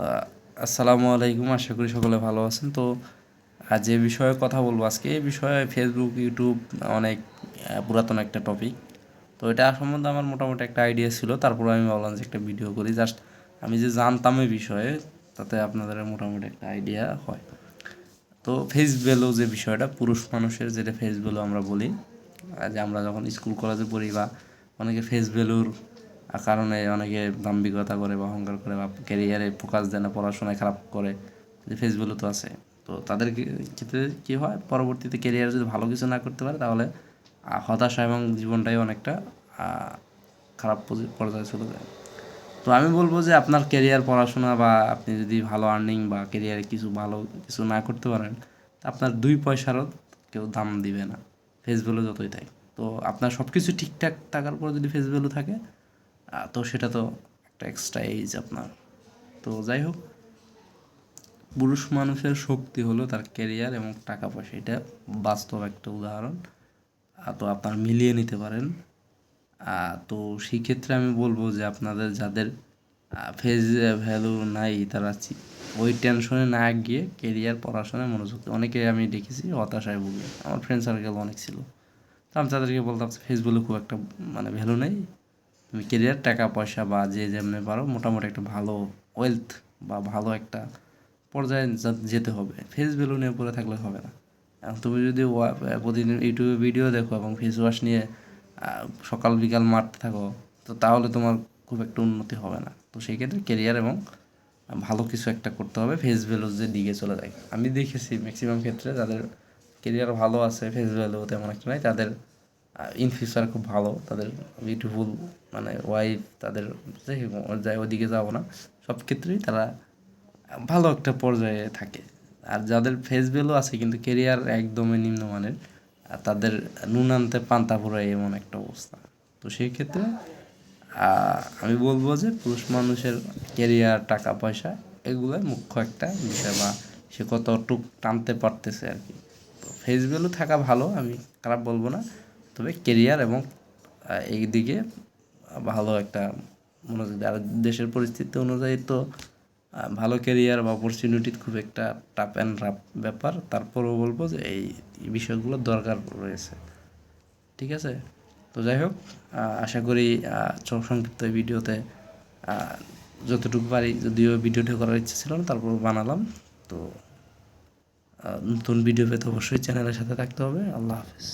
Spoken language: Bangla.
আহ, আসসালামু আলাইকুম। আশা করি সকলে ভালো আছেন। তো যে বিষয়ে কথা বলবো আজকে, এই বিষয়ে ফেসবুক, ইউটিউব অনেক পুরাতন একটা টপিক। তো এটা সম্বন্ধে আমার মোটামুটি একটা আইডিয়া ছিল, তারপরে আমি ভাবলাম যে একটা ভিডিও করি। জাস্ট আমি যে জানতাম এই বিষয়ে, তাতে আপনাদের মোটামুটি একটা আইডিয়া হয়। তো ফেস ভ্যালু যে বিষয়টা, পুরুষ মানুষের যেটা ফেস ভ্যালু আমরা বলি, যে আমরা যখন স্কুল কলেজে পড়ি বা অনেকে ফেস ভ্যালুর কারণে অনেকে দাম্ভিকতা করে বা অহংকার করে বা ক্যারিয়ারে ফোকাস দেয় না, পড়াশোনায় খারাপ করে, যে ফেস ভ্যালু তো আছে। তো তাদের ক্ষেত্রে কী হয়, পরবর্তীতে ক্যারিয়ার যদি ভালো কিছু না করতে পারে, তাহলে হতাশা এবং জীবনটাই অনেকটা খারাপ পর্যায়ে চলে যায়। তো আমি বলবো যে আপনার ক্যারিয়ার, পড়াশোনা বা আপনি যদি ভালো আর্নিং বা ক্যারিয়ারে কিছু ভালো কিছু না করতে পারেন, তা আপনার 2 পয়সারও কেউ দাম দিবে না, ফেস ভ্যালু যতই থাকে। তো আপনার সব কিছু ঠিকঠাক থাকার পর যদি ফেস ভ্যালু থাকে, তো সেটা তো একটা এক্সট্রা এইজ আপনার। তো যাই হোক, পুরুষ মানুষের শক্তি হলো তার ক্যারিয়ার এবং টাকা পয়সা, এটা বাস্তব একটা উদাহরণ। তো আপনার মিলিয়ে নিতে পারেন। তো সেই ক্ষেত্রে আমি বলবো যে আপনাদের যাদের ফেস ভ্যালু নাই, তারা ওই টেনশনে না গিয়ে কেরিয়ার, পড়াশোনায় মনোযোগ দেয়। অনেকে আমি দেখেছি হতাশায় ভুগে, আমার ফ্রেন্ড সার্কেল অনেক ছিল। তো আমি তাদেরকে বলতাম ফেস ভ্যালু খুব একটা ভ্যালু নেই, তুমি কেরিয়ার, টাকা পয়সা বা যে যেমনি পারো মোটামুটি একটা ভালো ওয়েলথ বা ভালো একটা পর্যায়ে যেতে হবে। ফেস ভ্যালু নিয়ে পড়ে থাকলে হবে না। এখন তুমি যদি প্রতিদিন ইউটিউবে ভিডিও দেখো এবং ফেস ওয়াশ নিয়ে সকাল বিকাল মারতে থাকো, তো তাহলে তোমার খুব একটা উন্নতি হবে না। তো সেই ক্ষেত্রে কেরিয়ার এবং ভালো কিছু একটা করতে হবে, ফেস ভ্যালুজের দিকে চলে যায়। আমি দেখেছি ম্যাক্সিমাম ক্ষেত্রে যাদের কেরিয়ার ভালো আছে, ফেস ভ্যালু তেমন একটা নাই, তাদের ইন ফিউচার খুব ভালো, তাদের বিউটিফুল ওয়াইফ, তাদের যাই হোক, যাই ওদিকে যাবো না, সব ক্ষেত্রেই তারা ভালো একটা পর্যায়ে থাকে। আর যাদের ফেস ভ্যালু আছে কিন্তু কেরিয়ার একদমই নিম্নমানের, তাদের নুন আনতে পান্তা ফুরায় এমন একটা অবস্থা। তো সেই ক্ষেত্রে আমি বলবো যে পুরুষ মানুষের কেরিয়ার, টাকা পয়সা এগুলোই মুখ্য একটা বিষয়, বা সে কতটুক টানতে পারতেছে আর কি। তো ফেস ভ্যালু থাকা ভালো, আমি খারাপ বলবো না, তবে কেরিয়ার এবং এই দিকে ভালো একটা মনোযোগ দেয়। আর দেশের পরিস্থিতি অনুযায়ী তো ভালো ক্যারিয়ার বা অপরচুনিটি খুব একটা টাফ অ্যান্ড রাফ ব্যাপার। তারপরেও বলবো যে এই বিষয়গুলোর দরকার রয়েছে। ঠিক আছে? তো যাই হোক, আশা করি সংক্ষিপ্ত এই ভিডিওতে যতটুকু পারি, যদিও ভিডিওটা করার ইচ্ছে ছিল না, তারপর বানালাম। তো নতুন ভিডিও পেতে অবশ্যই চ্যানেলের সাথে থাকতে হবে। আল্লাহ হাফেজ।